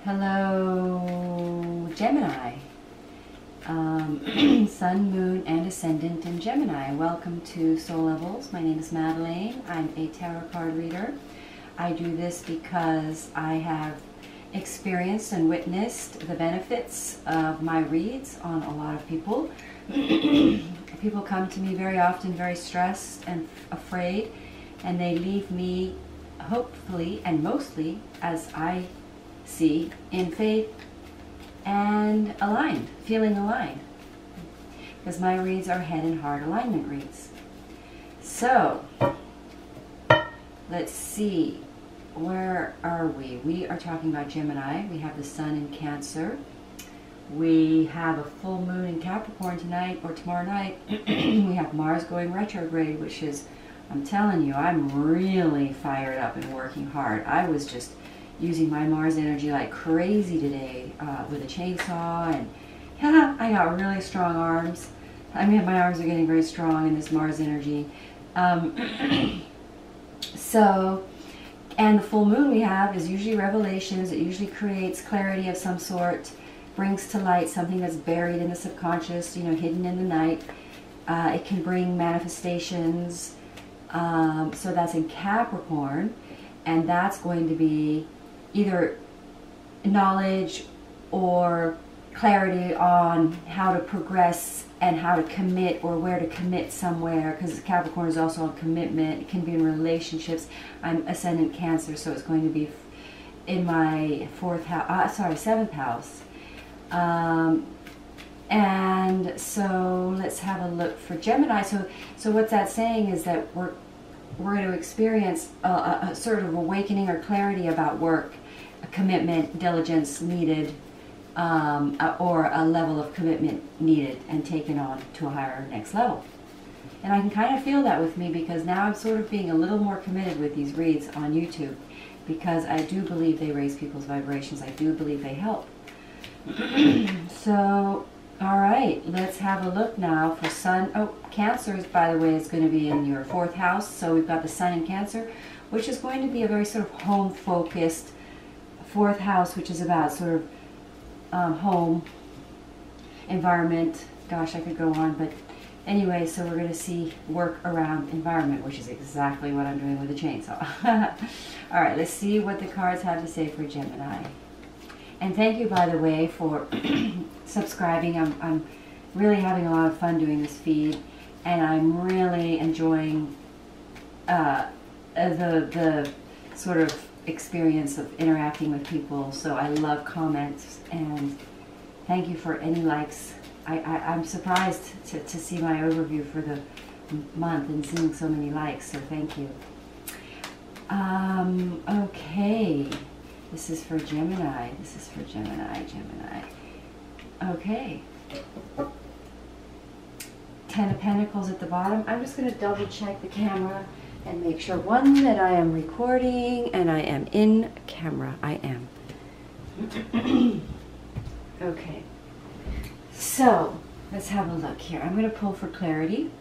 Hello, Gemini. Sun, Moon, and Ascendant in Gemini. Welcome to Soul Levels. My name is Madeleine. I'm a tarot card reader. I do this because I have experienced and witnessed the benefits of my reads on a lot of people. People come to me very often very stressed and afraid, and they leave me hopefully and mostly, as I see, in faith and aligned, feeling aligned, because my reads are head and heart alignment reads. So let's see, where are we? We are talking about Gemini. We have the Sun in Cancer. We have a full moon in Capricorn tonight or tomorrow night. We have Mars going retrograde, which is, I'm telling you, I'm really fired up and working hard. I was just using my Mars energy like crazy today with a chainsaw, and yeah, I got really strong arms. I mean, my arms are getting very strong in this Mars energy. So, and the full moon we have is usually revelations. It usually creates clarity of some sort, brings to light something that's buried in the subconscious, you know, hidden in the night. It can bring manifestations. So that's in Capricorn, and that's going to be either knowledge or clarity on how to progress and how to commit, or where to commit somewhere, because Capricorn is also on commitment. It can be in relationships. I'm ascendant Cancer, so it's going to be in my seventh house. And so let's have a look for Gemini. So what that's saying is that we're going to experience a sort of awakening or clarity about work, a commitment, diligence needed, or a level of commitment needed and taken on to a higher next level. And I can kind of feel that with me, because now I'm sort of being a little more committed with these reads on YouTube, because I do believe they raise people's vibrations. I do believe they help. So, all right, let's have a look now for Sun. Oh, Cancer, by the way, is going to be in your fourth house. So we've got the Sun in Cancer, which is going to be a very sort of home-focused fourth house, which is about sort of home, environment. Gosh, I could go on, but anyway, so we're going to see work around environment, which is exactly what I'm doing with the chainsaw. All right, let's see what the cards have to say for Gemini. And thank you, by the way, for subscribing. I'm really having a lot of fun doing this feed, and I'm really enjoying the sort of experience of interacting with people. So I love comments, and thank you for any likes. I'm surprised to see my overview for the month and seeing so many likes, so thank you. Okay. This is for Gemini. This is for Gemini. Okay. 10 of Pentacles at the bottom. I'm just going to double check the camera and make sure, one, that I am recording and I am in camera. I am. Okay. So, let's have a look here. I'm going to pull for clarity.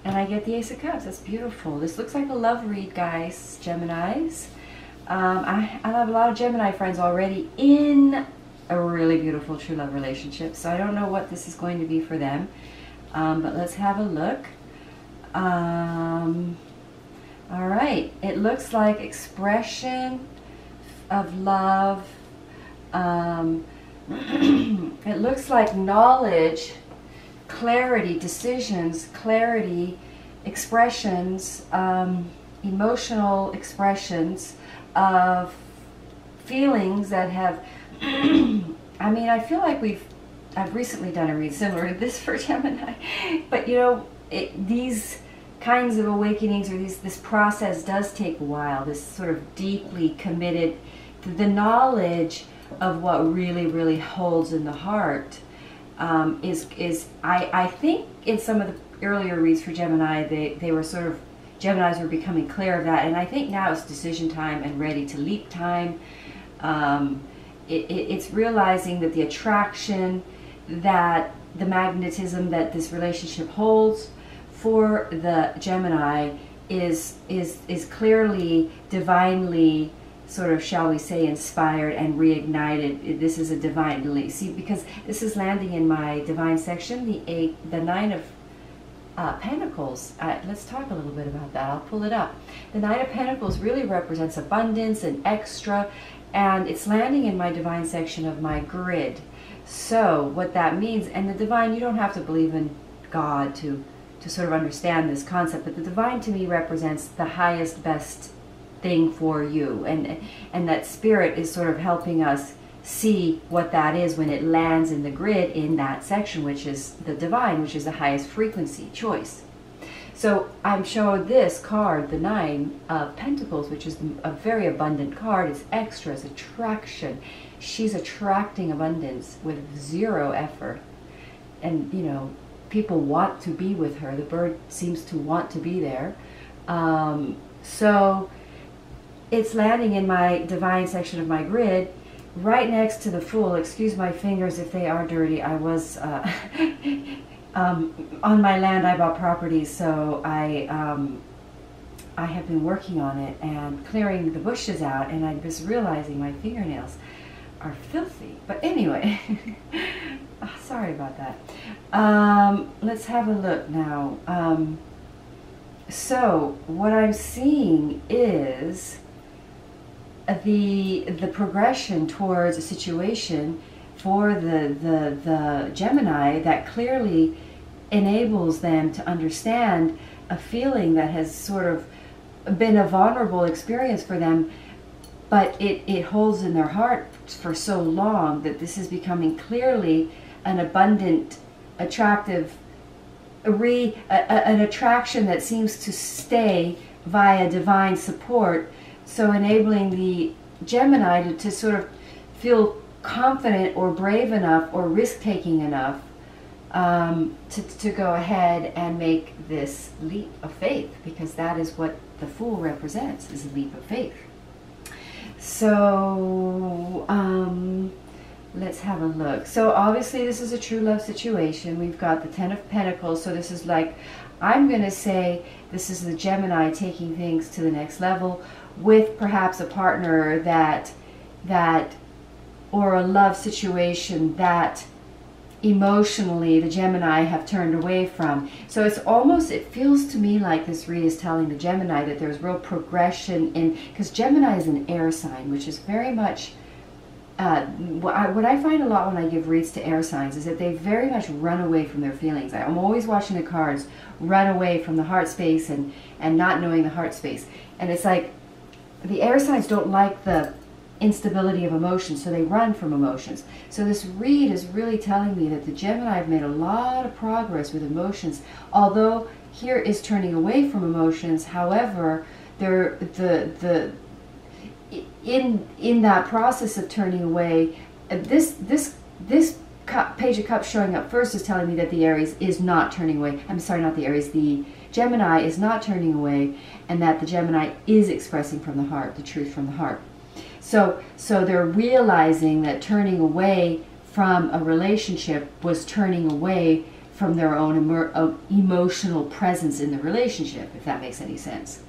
And I get the Ace of Cups. That's beautiful. This looks like a love read, guys, Geminis. I have a lot of Gemini friends already in a really beautiful true love relationship, so I don't know what this is going to be for them, but let's have a look. All right, it looks like expression of love. It looks like knowledge, clarity, decisions, clarity, expressions, emotional expressions of feelings that have, I mean, I feel like I've recently done a read similar to this for Gemini, but you know, these kinds of awakenings, or this process does take a while, this sort of deeply committed, the knowledge of what really, really holds in the heart I think in some of the earlier reads for Gemini, they were sort of, Geminis were becoming clear of that, and I think now it's decision time and ready to leap time. It's realizing that the attraction, that the magnetism that this relationship holds for the Gemini is clearly, divinely sort of, shall we say, inspired and reignited. This is a divine, see, because this is landing in my divine section, the Nine of Pentacles. Let's talk a little bit about that. I'll pull it up. The Nine of Pentacles really represents abundance and extra, and it's landing in my divine section of my grid. So what that means, and the divine, you don't have to believe in God to sort of understand this concept, but the divine to me represents the highest, best thing for you, and that spirit is sort of helping us see what that is when it lands in the grid in that section, which is the divine, which is the highest frequency choice. So I'm showing this card, the Nine of Pentacles, which is a very abundant card. It's extra, it's attraction. She's attracting abundance with zero effort. And, you know, people want to be with her. The bird seems to want to be there. So it's landing in my divine section of my grid, right next to the Fool. Excuse my fingers if they are dirty. I was on my land. I bought properties, so I have been working on it and clearing the bushes out, and I was realizing my fingernails are filthy. But anyway, sorry about that. Let's have a look now. So what I'm seeing is the progression towards a situation for the Gemini that clearly enables them to understand a feeling that has sort of been a vulnerable experience for them, but it holds in their heart for so long that this is becoming clearly an abundant, attractive, an attraction that seems to stay via divine support, so enabling the Gemini to sort of feel confident or brave enough or risk-taking enough to go ahead and make this leap of faith, because that is what the Fool represents, is a leap of faith. So let's have a look. So obviously this is a true love situation. We've got the Ten of Pentacles, so this is like, I'm going to say this is the Gemini taking things to the next level with perhaps a partner that or a love situation that emotionally the Gemini have turned away from. So it's almost, it feels to me like this read is telling the Gemini that there's real progression in, because Gemini is an air sign, which is very much what I find a lot when I give reads to air signs is that they very much run away from their feelings. I'm always watching the cards run away from the heart space and not knowing the heart space. And it's like the air signs don't like the instability of emotions, so they run from emotions. So this read is really telling me that the Gemini have made a lot of progress with emotions, although here is turning away from emotions. However, they're in that process of turning away, this Page of Cups showing up first is telling me that the Aries is not turning away. I'm sorry, not the Aries, the Gemini is not turning away, and that the Gemini is expressing from the heart, the truth from the heart. So they're realizing that turning away from a relationship was turning away from their own emotional presence in the relationship, if that makes any sense.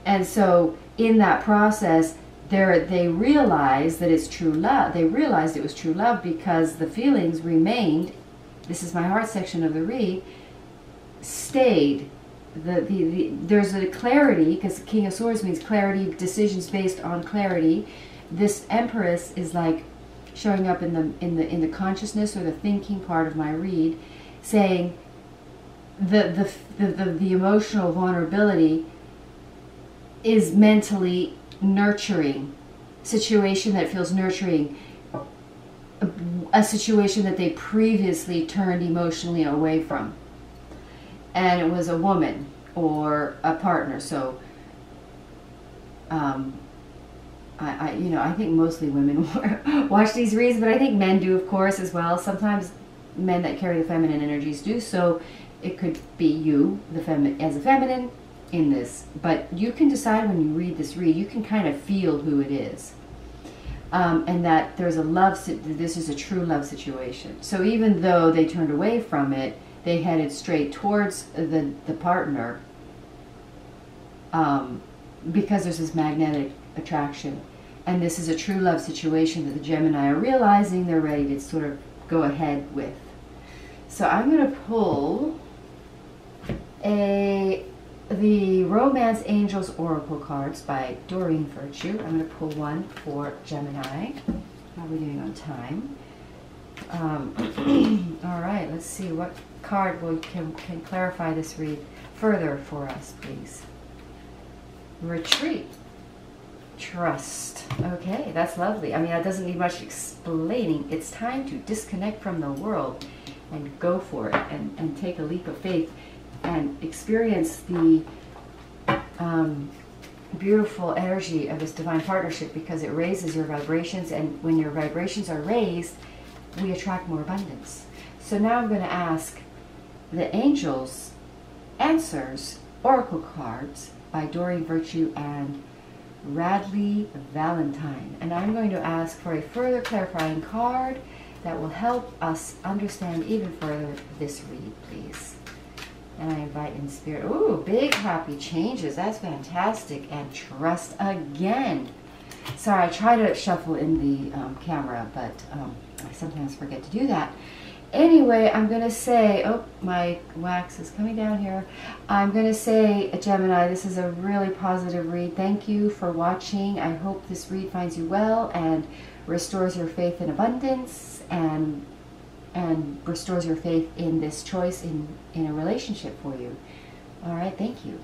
And so in that process, they realized that it's true love. They realized it was true love because the feelings remained, this is my heart section of the read, stayed. There's a clarity, because King of Swords means clarity, decisions based on clarity. This Empress is like showing up in the consciousness or the thinking part of my read, saying the emotional vulnerability is mentally nurturing, situation that feels nurturing, a situation that they previously turned emotionally away from. And it was a woman or a partner. So I think mostly women watch these reads, but I think men do, of course, as well. Sometimes men that carry the feminine energies do. So it could be you, as a feminine, in this. But you can decide when you read this read, you can kind of feel who it is. And that there's a love, this is a true love situation. So even though they turned away from it, they headed straight towards the partner because there's this magnetic attraction. And this is a true love situation that the Gemini are realizing they're ready to sort of go ahead with. So I'm going to pull the Romance Angels Oracle cards by Doreen Virtue. I'm going to pull one for Gemini. How are we doing on time? All right, let's see what card can clarify this read further for us, please. Retreat. Trust. Okay, that's lovely. I mean, that doesn't need much explaining. It's time to disconnect from the world and go for it and take a leap of faith and experience the beautiful energy of this divine partnership, because it raises your vibrations, and when your vibrations are raised, we attract more abundance. So now I'm going to ask the Angels Answers Oracle cards by Doreen Virtue and Radley Valentine. And I'm going to ask for a further clarifying card that will help us understand even further this read, please. And I invite in spirit. Ooh, big happy changes. That's fantastic. And trust again. Sorry, I try to shuffle in the camera, but I sometimes forget to do that. Anyway, I'm going to say, oh, my wax is coming down here. I'm going to say, Gemini, this is a really positive read. Thank you for watching. I hope this read finds you well and restores your faith in abundance and restores your faith in this choice in a relationship for you. All right, thank you.